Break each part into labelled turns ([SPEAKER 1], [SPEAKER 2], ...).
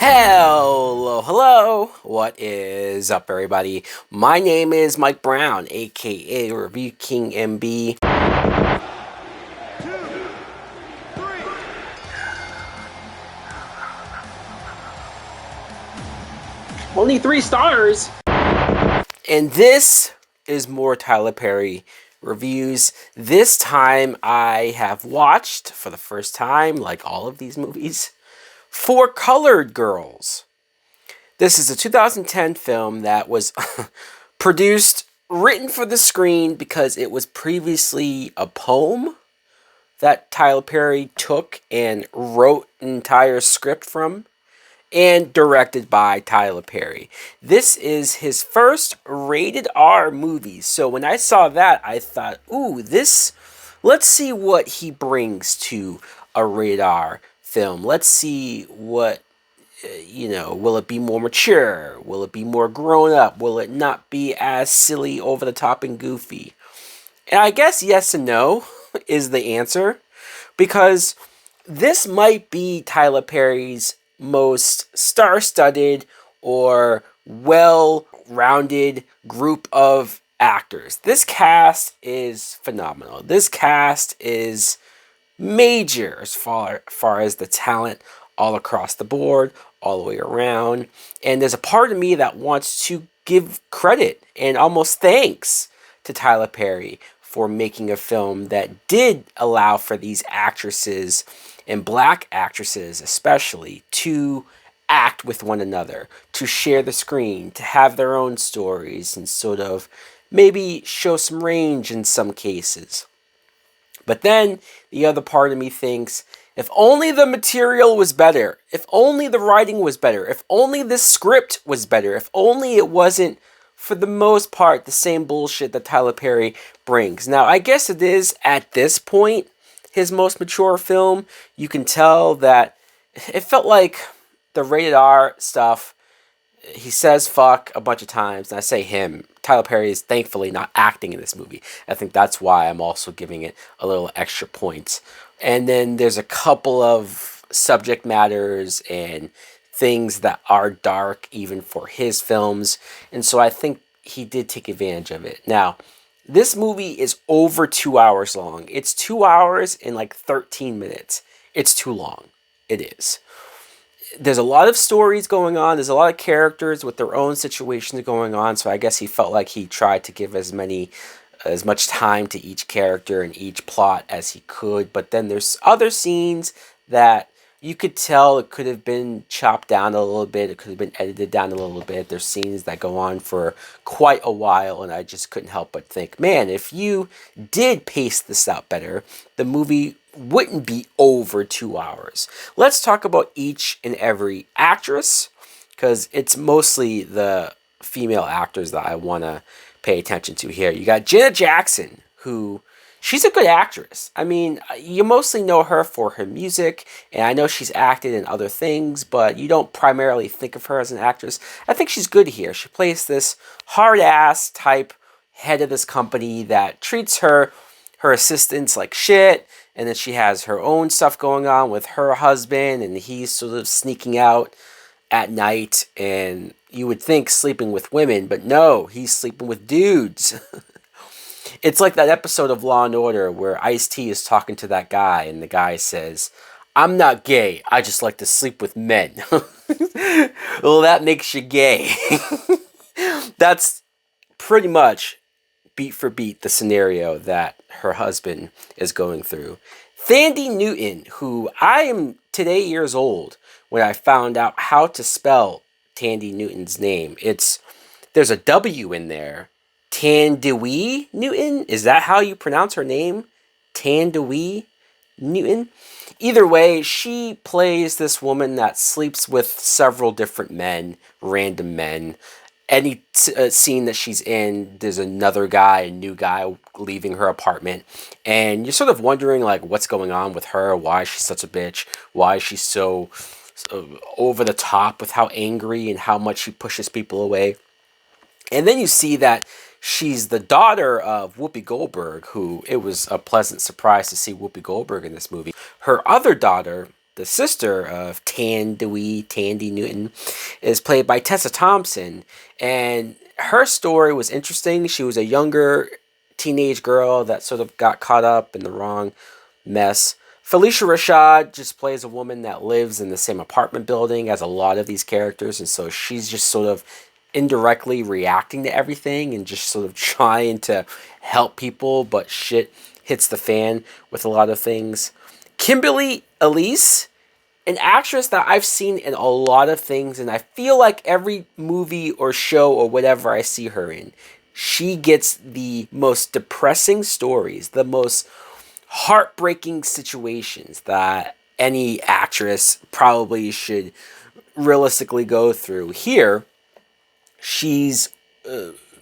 [SPEAKER 1] Hello. What is up, everybody? My name is Mike Brown, aka Review King MB.
[SPEAKER 2] Only 3 stars.
[SPEAKER 1] And this is more Tyler Perry reviews. This time I have watched, for the first time, like all of these movies, Four Colored Girls. This is a 2010 film that was produced, written for the screen because it was previously a poem that Tyler Perry took and wrote an entire script from, and directed by Tyler Perry. This is his first rated R movie. So when I saw that, I thought, let's see what he brings to a rated R film. Let's see what, will it be more mature? Will it be more grown up? Will it not be as silly, over the top, and goofy? And I guess yes and no is the answer, because this might be Tyler Perry's most star-studded or well-rounded group of actors. This cast is phenomenal. This cast is major as far as the talent all across the board, all the way around. And there's a part of me that wants to give credit and almost thanks to Tyler Perry for making a film that did allow for these actresses, and black actresses especially, to act with one another, to share the screen, to have their own stories, and sort of maybe show some range in some cases. But then the other part of me thinks, if only the material was better, if only the writing was better, if only the script was better, if only it wasn't, for the most part, the same bullshit that Tyler Perry brings. Now, I guess it is, at this point, his most mature film. You can tell that it felt like the rated R stuff, he says fuck a bunch of times, and I say him. Tyler Perry is thankfully not acting in this movie. I think that's why I'm also giving it a little extra points. And then there's a couple of subject matters and things that are dark even for his films, and so I think he did take advantage of it. Now, this movie is over 2 hours long. It's 2 hours and like 13 minutes. It's too long. It is. There's a lot of stories going on. There's a lot of characters with their own situations going on. So I guess he felt like he tried to give as much time to each character and each plot as he could. But then there's other scenes that you could tell it could have been chopped down a little bit. It could have been edited down a little bit. There's scenes that go on for quite a while, and I just couldn't help but think, man, if you did pace this out better, the movie wouldn't be over 2 hours. Let's talk about each and every actress, because it's mostly the female actors that I want to pay attention to here. You got Janet Jackson, who, she's a good actress. I mean, you mostly know her for her music, and I know she's acted in other things, but you don't primarily think of her as an actress. I think she's good here. She plays this hard-ass type head of this company that treats her assistants like shit, and then she has her own stuff going on with her husband, and he's sort of sneaking out at night, and you would think sleeping with women, but no, he's sleeping with dudes. It's like that episode of Law and Order where Ice-T is talking to that guy, and the guy says, "I'm not gay, I just like to sleep with men." Well, that makes you gay. That's pretty much beat for beat the scenario that her husband is going through. Thandie Newton, who I am today years old when I found out how to spell Thandie Newton's name. There's a W in there. Thandie Newton? Is that how you pronounce her name? Thandie Newton? Either way, she plays this woman that sleeps with several different men, random men. Any scene that she's in, there's another guy, a new guy leaving her apartment, and you're sort of wondering, like, what's going on with her? Why is she such a bitch? Why is she so over the top with how angry and how much she pushes people away? And then you see that she's the daughter of Whoopi Goldberg, who, it was a pleasant surprise to see Whoopi Goldberg in this movie. Her other daughter the sister of Tandy Newton, is played by Tessa Thompson. And her story was interesting. She was a younger teenage girl that sort of got caught up in the wrong mess. Felicia Rashad just plays a woman that lives in the same apartment building as a lot of these characters, and so she's just sort of indirectly reacting to everything and just sort of trying to help people, but shit hits the fan with a lot of things. Kimberly Elise, an actress that I've seen in a lot of things, and I feel like every movie or show or whatever I see her in, she gets the most depressing stories, the most heartbreaking situations that any actress probably should realistically go through. Here, she's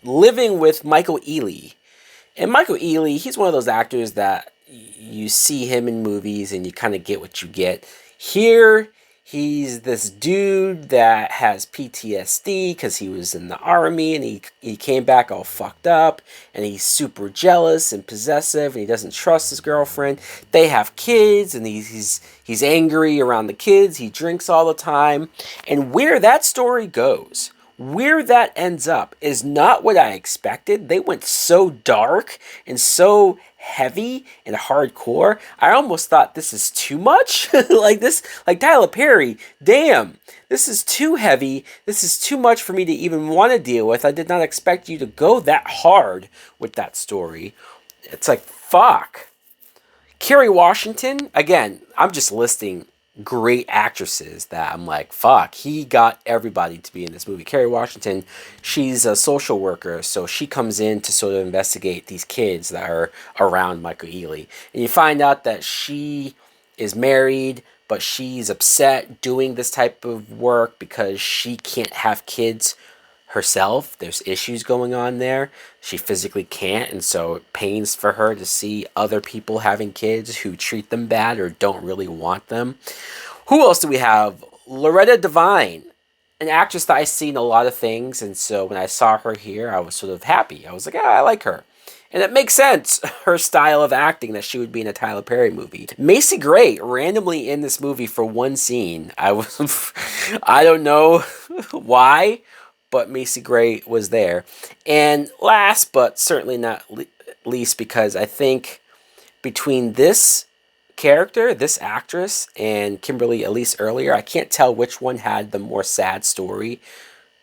[SPEAKER 1] living with Michael Ealy. And Michael Ealy, he's one of those actors that you see him in movies and you kind of get what you get. Here, he's this dude that has PTSD because he was in the army and he came back all fucked up, and he's super jealous and possessive, and he doesn't trust his girlfriend. They have kids, and he's angry around the kids. He drinks all the time. And where that story goes, where that ends up, is not what I expected. They went so dark and so heavy and hardcore. I almost thought, this is too much. like Tyler Perry, damn, this is too heavy. This is too much for me to even want to deal with. I did not expect you to go that hard with that story. It's like, fuck. Kerry Washington, again, I'm just listing great actresses that I'm like, fuck, he got everybody to be in this movie. Kerry Washington, she's a social worker, so she comes in to sort of investigate these kids that are around Michael Ealy. And you find out that she is married, but she's upset doing this type of work because she can't have kids herself. There's issues going on there. She physically can't, and so it pains for her to see other people having kids who treat them bad or don't really want them. Who else do we have? Loretta Devine, an actress that I've seen a lot of things, and so when I saw her here, I was sort of happy. I was like, I like her. And it makes sense, her style of acting, that she would be in a Tyler Perry movie. Macy Gray, randomly in this movie for one scene. I don't know why, but Macy Gray was there. And last, but certainly not least, because I think between this character, this actress, and Kimberly Elise earlier, I can't tell which one had the more sad story.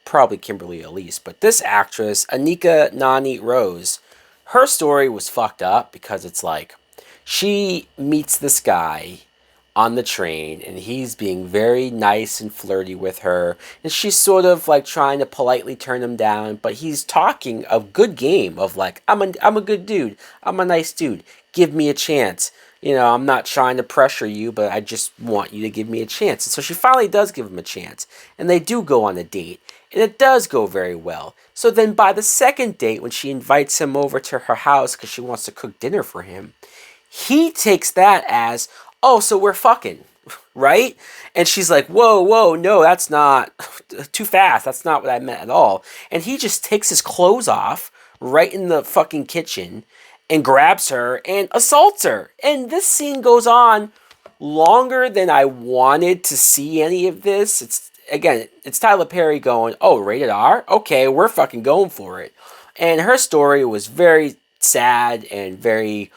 [SPEAKER 1] Probably Kimberly Elise. But this actress, Anika Noni Rose, her story was fucked up because it's like, she meets this guy on the train, and he's being very nice and flirty with her, and she's sort of like trying to politely turn him down, but he's talking a good game of like, I'm a good dude, I'm a nice dude, give me a chance, you know, I'm not trying to pressure you, but I just want you to give me a chance. And so she finally does give him a chance, and they do go on a date, and it does go very well. So then by the second date, when she invites him over to her house because she wants to cook dinner for him, he takes that as, oh, so we're fucking, right? And she's like, whoa, no, that's not, too fast. That's not what I meant at all. And he just takes his clothes off right in the fucking kitchen and grabs her and assaults her. And this scene goes on longer than I wanted to see any of this. It's Tyler Perry going, oh, rated R? Okay, we're fucking going for it. And her story was very sad and very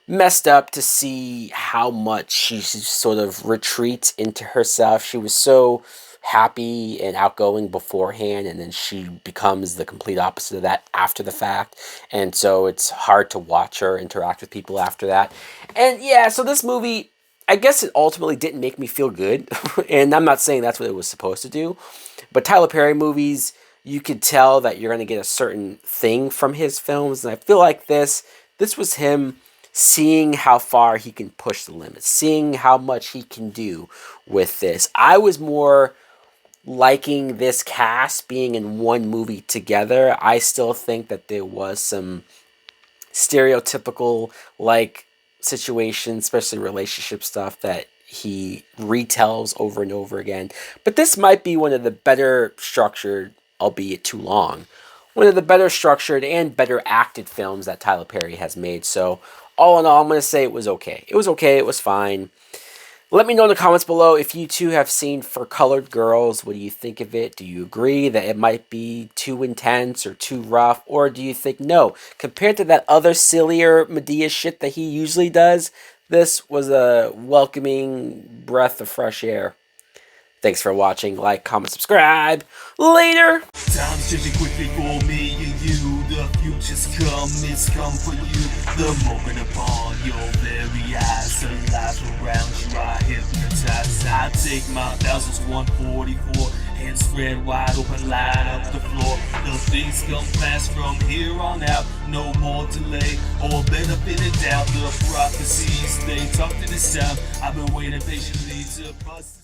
[SPEAKER 1] messed up to see how much she sort of retreats into herself. She was so happy and outgoing beforehand, and then she becomes the complete opposite of that after the fact. And so it's hard to watch her interact with people after that. And yeah, so this movie, I guess it ultimately didn't make me feel good. And I'm not saying that's what it was supposed to do. But Tyler Perry movies, you could tell that you're going to get a certain thing from his films. And I feel like this was him seeing how far he can push the limits, seeing how much he can do with this. I was more liking this cast being in one movie together. I still think that there was some stereotypical like situations, especially relationship stuff, that he retells over and over again. But this might be one of the better structured, albeit too long, one of the better structured and better acted films that Tyler Perry has made. So all in all, I'm going to say it was okay. It was okay. It was fine. Let me know in the comments below if you too have seen For Colored Girls. What do you think of it? Do you agree that it might be too intense or too rough? Or do you think, no, compared to that other sillier Medea shit that he usually does, this was a welcoming breath of fresh air. Thanks for watching. Like, comment, subscribe. Later!
[SPEAKER 3] Time's changing quickly for me and you. The future's come, it's come for you. The moment upon your very eyes. The life around you are hypnotized. I take my 1144 and spread wide open, light up the floor. The things come fast from here on out. No more delay or benefit of doubt. The prophecies, they talk to this time. I've been waiting patiently to bust.